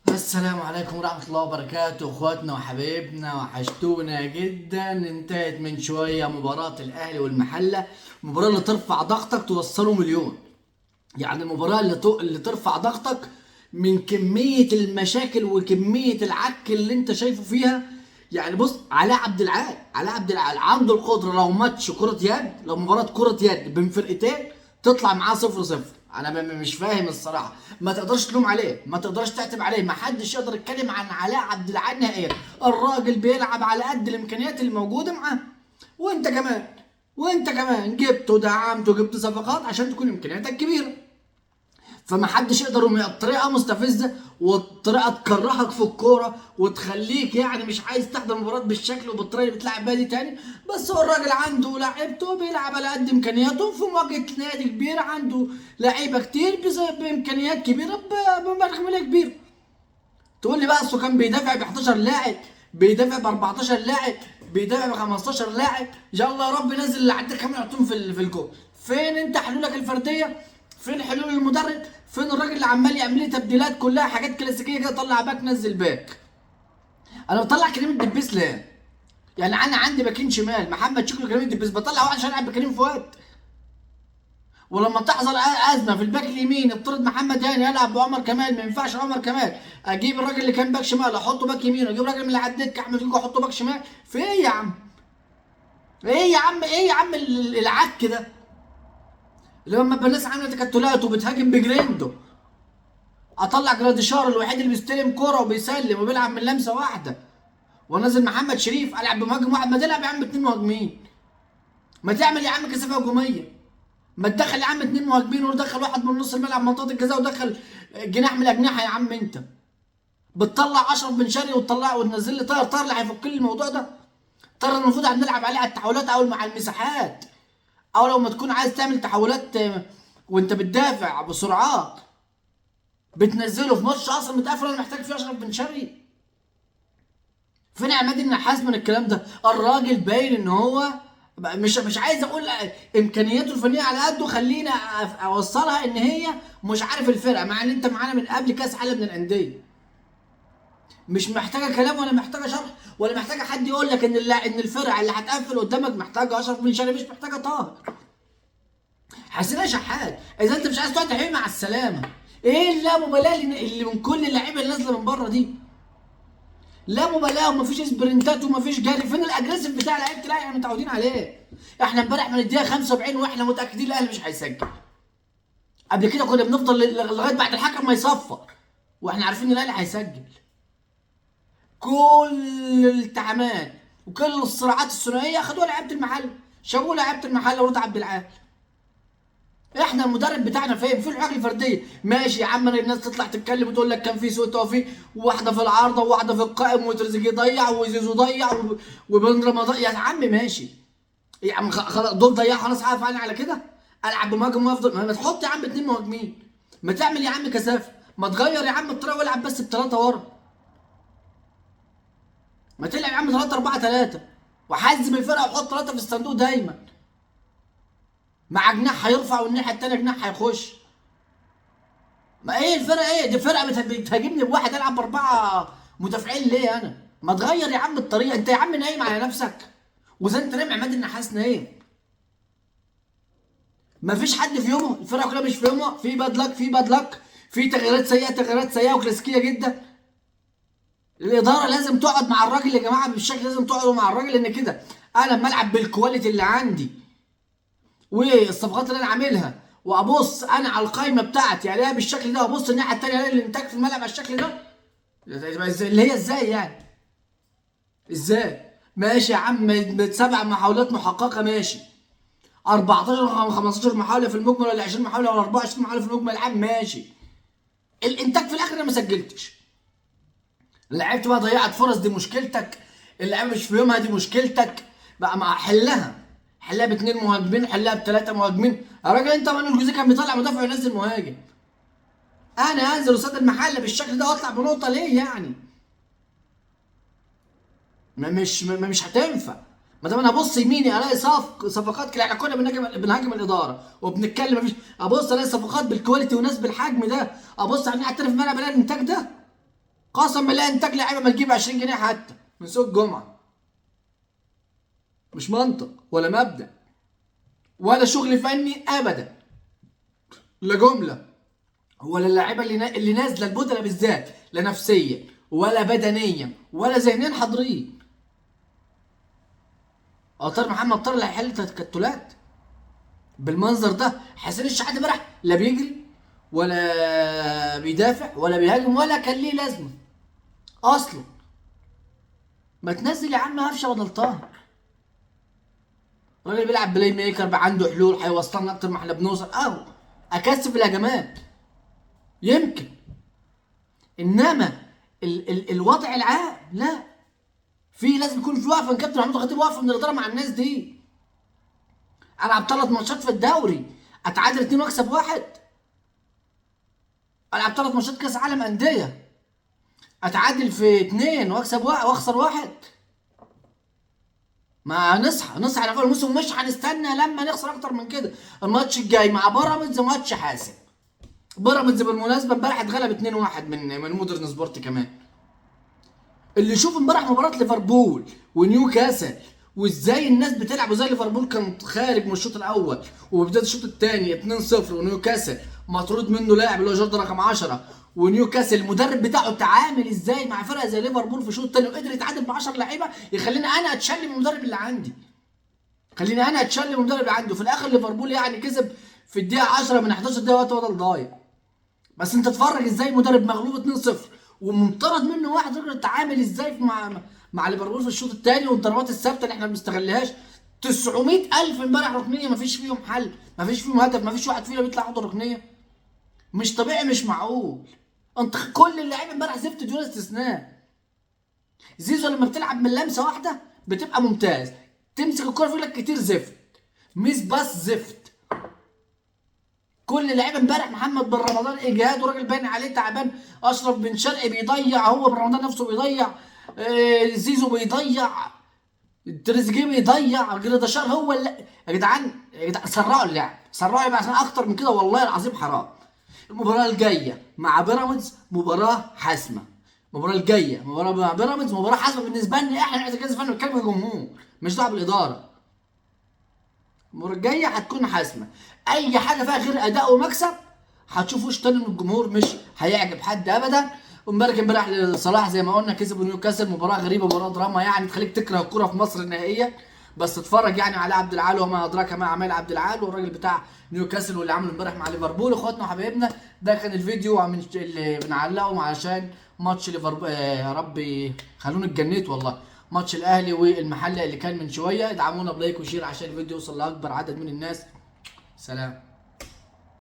السلام عليكم ورحمة الله وبركاته، اخواتنا وحبايبنا، وحشتونا جدا. انتهت من شوية مباراة الاهلي والمحلة، المباراة اللي ترفع ضغطك توصله مليون. يعني المباراة اللي ترفع ضغطك من كمية المشاكل وكمية العك اللي انت شايفه فيها. يعني بص، علاء عبد العال عنده القدرة لو ماتش كرة يد، لو مباراة كرة يد بين فرقتين تطلع معاه 0-0. انا مش فاهم الصراحة. ما تقدرش تلوم عليه، ما تقدرش تعتب عليه، ما حدش يقدر يتكلم عن علاء عبد العال نهائيا. الراجل بيلعب على قد الامكانيات اللي موجودة معاه. وانت كمان وانت كمان جبت ودعمت وجبت صفقات عشان تكون امكانياتك كبيره. فما حدش يقدر الطريقه مستفزه، والطريقه تكرهك في الكوره وتخليك يعني مش عايز تحضر المباراه بالشكل وبالطريقه اللي بتلعب بيها دي تاني. بس هو الراجل عنده لعيبته بيلعب على قد امكانياته في مواجهه نادي كبير عنده لعيبه كتير بامكانيات كبيره بمبالغ ماليه كبيره. تقول لي بقى اصله كان بيدافع ب 11 لاعب، بيدافع ب 14 لاعب، بيدافع ب 15 لاعب. يلا يا رب نزل اللي عندك كمان يحطهم في الجول. فين انت حلولك الفرديه؟ فين حلول المدرب؟ فين الراجل اللي عمال يعمل لي تبديلات كلها حاجات كلاسيكيه كده؟ طلع باك نزل باك. انا بطلع كريم الدبيس ليه؟ يعني انا عندي باكين شمال محمد شكري وكريم الدبيس، بطلع واحد عشان العب بكريم فؤاد. ولما تحصل ازمه في الباك اليمين اضطرد محمد هاني العب بعمر كمال، ما ينفعش عمر كمال. اجيب الراجل اللي كان باك شمال احطه باك يمين، واجيب الراجل من اللي على الدكه احمد جوجو احطه باك شمال. في ايه يا عم؟ ايه يا عم العك ده؟ لما الناس عامله تكتلات وبتهاجم بجريندو، اطلع جراديشار الوحيد اللي بيستلم كرة وبيسلم وبيلعب من لمسه واحده، وانزل محمد شريف العب بمهاجم واحد. ما تلعب يا عم اتنين مهاجمين، ما تعمل يا عم كثافه هجوميه، ما تدخل يا عم اتنين مهاجمين ودخل واحد من نص الملعب منطقه الجزاء ودخل جناح من الاجنحه. يا عم انت بتطلع اشرف بن شرقي وتطلع وتنزل لي طاهر اللي هيفك لي الموضوع ده. طاهر المفروض هنلعب عليه على التحولات او مع المساحات، او لو ما تكون عايز تعمل تحولات وانت بتدافع بسرعات بتنزله في ماتش اصلا متقفل انا محتاج فيه اشرف بن شرقي. فين عماد النحاس من الكلام ده؟ الراجل باين ان هو مش عايز اقول امكانياته الفنيه على قده، خلينا اوصلها ان هي مش عارف الفرقه، مع ان انت معانا من قبل كاس عالم للانديه. مش محتاجه كلام ولا محتاجه شرح ولا محتاجه حد يقول لك ان الفرقه اللي هتقفل قدامك محتاجه اشرف بن شرقي، مش محتاجه طاهر. حسين شحات اذا انت مش عايز تقعد تحبي مع السلامه. ايه اللامبالاه اللي من كل اللعيبه اللي نازله من بره دي؟ لا مبالاه ومفيش سبرنتات ومفيش جري. فين الاجريسيف بتاع لعيبه الاهلي احنا متعودين عليه؟ احنا امبارح من الدقيقه 75 واحنا متاكدين الاهلي مش هيسجل. قبل كده كنا بنفضل لغايه بعد الحكم ما يصفر واحنا عارفين الاهلي هيسجل. كل الالتحامات وكل الصراعات الثنائيه خدوها لعيبه المحل، شابوه لعيبه المحل ورضا عبد العال. احنا المدرب بتاعنا فين الحاجه الفرديه؟ ماشي يا عم، انا الناس تطلع تتكلم وتقول لك كان في سوء توفيق، وواحده في العارضه وواحده في القائم وتريزيجيه ضيع وزيزو ضيع وبن رمضان. يا عم ماشي يا عم، خلاص دول ضيعوا خلاص، عارف انا على كده العب بمهاجم وافضل. ما تحط يا عم اتنين مهاجمين، ما تعمل يا عم كثافه، ما تغير يا عم الطريقه والعب بس بثلاثه ورا. ما تلعب يا عم 3-4-3 وحزم الفرقه وحط ثلاثه في الصندوق دايما، مع جناح هيرفع والناحيه الثانيه جناح هيخش. ما ايه الفرقه؟ ايه دي فرقه بتهاجمني بواحد العب باربعه مدافعين ليه؟ انا ما تغير يا عم الطريقه. انت يا عم نايم على نفسك، وزي انت نايم عماد النحاس نايم. ما فيش حد في يومه، الفرقه كلها مش في يومه، في باد لك في باد لك، في تغييرات سيئه وكلاسيكيه جدا. الاداره لازم تقعد مع الراجل يا جماعه بالشكل، لازم تقعدوا مع الراجل ان كده انا لما العب بالكواليتي اللي عندي والصفقات اللي انا عاملها، وابص انا على القايمه بتاعتي الاقيها بالشكل ده، وابص الناحيه الثانيه الاقي الانتاج في الملعب على الشكل ده، اللي هي ازاي يعني؟ ازاي؟ ماشي يا عم، 7 محاولات محققه ماشي، 14 15 محاوله في المجمل، ولا 20 محاوله ولا 24 محاوله في المجمل العام ماشي. الانتاج في الاخر انا ما سجلتش. لعبت بقى ضيعت فرص، دي مشكلتك. اللعيبه مش في يومها، دي مشكلتك. بقى مع حلها باتنين مهاجمين، حلها بثلاثه مهاجمين. يا راجل انت مانو الجوزي كان بيطلع مدافع وينزل مهاجم، انا انزل قصاد المحله بالشكل ده واطلع بنقطه ليه يعني؟ مش هتنفع. ما دام انا ابص يميني الاقي صفقات كده، احنا كنا بنهاجم الاداره وبنتكلم مفيش، ابص الاقي صفقات بالكواليتي وناس بالحجم ده، ابص على الناحيه التانيه في الملعب الاقي الانتاج ده. قسم بالله انتاج لعيبه ما تجيب 20 جنيه حتى من سوق الجمعه. مش منطق ولا مبدأ ولا شغل فني ابدا. لا جمله ولا اللعيبه اللي نازله البودره بالذات، لا نفسيا ولا بدنيا ولا ذهنيا حاضرين. طاهر محمد طاهر اللي هيحل تكتلات بالمنظر ده. حسين الشحات امبارح لا بيجري ولا بيدافع ولا بيهاجم ولا كان ليه لازمه اصلا. ما تنزل يا عم قفشه بدل طاهر. الراجل بيلعب بلاي ميكر بقى، عنده حلول هيوصلنا اكتر ما احنا بنوصل، اهو اكثف الهجمات يمكن. انما الوضع العام لا، في لازم يكون في وقفه من كابتن محمود الخطيب، وقفه من الاداره مع الناس دي. العب 3 ماتشات في الدوري اتعادل 2 واكسب 1. العب 3 ماتشات كاس عالم انديه اتعادل في 2 واكسب 1 واخسر 1. ما نصحى على اول الموسم، مش هنستنى لما نخسر اكتر من كده. الماتش الجاي مع بيراميدز ماتش حاسم. بيراميدز بالمناسبه امبارح اتغلب 2-1 من مودرن سبورت كمان. اللي يشوف امبارح مباراه ليفربول ونيوكاسل وازاي الناس بتلعب، وازاي ليفربول كان خارج من الشوط الاول وبدايه الشوط الثاني 2-0، ونيوكاسل مطرود منه لاعب اللي هو جوردن رقم 10، ونيوكاسل المدرب بتاعه تعامل ازاي مع فرقه زي ليفربول في الشوط الثاني وقدر يتعادل ب 10 لعيبه، يخليني انا اتشل من المدرب اللي عندي. خليني انا اتشل من المدرب اللي عندي. وفي الاخر ليفربول يعني كسب في الدقيقه 10 من 11 دقيقه وقت بدل ضايع. بس انت اتفرج ازاي مدرب مغلوب 2-0 ومنطرد منه واحد، يقدر يتعامل ازاي مع ليفربول في الشوط الثاني، والضربات الثابته اللي احنا ما بنستغلهاش 900,000 امبارح ركنيه، ما فيش فيهم حل، ما فيش فيهم هدف، ما فيش واحد فينا بيطلع ياخد ركنيه. مش طبيعي، مش معقول. انت كل اللعيبه امبارح زفت دون استثناء. زيزو لما بتلعب من لمسه واحده بتبقى ممتاز، تمسك الكوره في رجلك كتير زفت، ميس باس زفت. كل لعيبه امبارح، محمد بن رمضان اجهاد وراجل باين عليه تعبان، اشرف بن شرقي بيضيع، هو بن رمضان نفسه بيضيع، زيزو بيضيع، تريزيجيه بيضيع، جريداشار هو اللي. يا جدعان سرعوا اللعب، سرعوا يبقى عشان اكتر من كده والله العظيم حرام. المباراه الجايه مع بيراميدز مباراه حاسمه. المباراه الجايه مباراه مع بيراميدز مباراه حاسمه بالنسبه لنا احنا كجهاز فني، بنتكلم الجمهور مش دعوه بالاداره. المباراه الجايه هتكون حاسمه. اي حاجه فيها غير اداء ومكسب هتشوفوش تاني من الجمهور، مش هيعجب حد ابدا. ومبارك امبارح لصلاح زي ما قلنا، كسب نيوكاسل، مباراه غريبه، مباراه دراما يعني تخليك تكره الكوره في مصر نهائيا. بس اتفرج يعني على عبد العال وما ادراك ما اعمال عبد العال والراجل بتاع نيوكاسل واللي عمله امبارح مع ليفربول. اخواتنا وحبايبنا، ده كان الفيديو اللي بنعلقه عشان ماتش ليفربول. يا ربي خلوني اتجنيت والله. ماتش الاهلي والمحله اللي كان من شويه. ادعمونا بلايك وشير عشان الفيديو يوصل لاكبر عدد من الناس. سلام.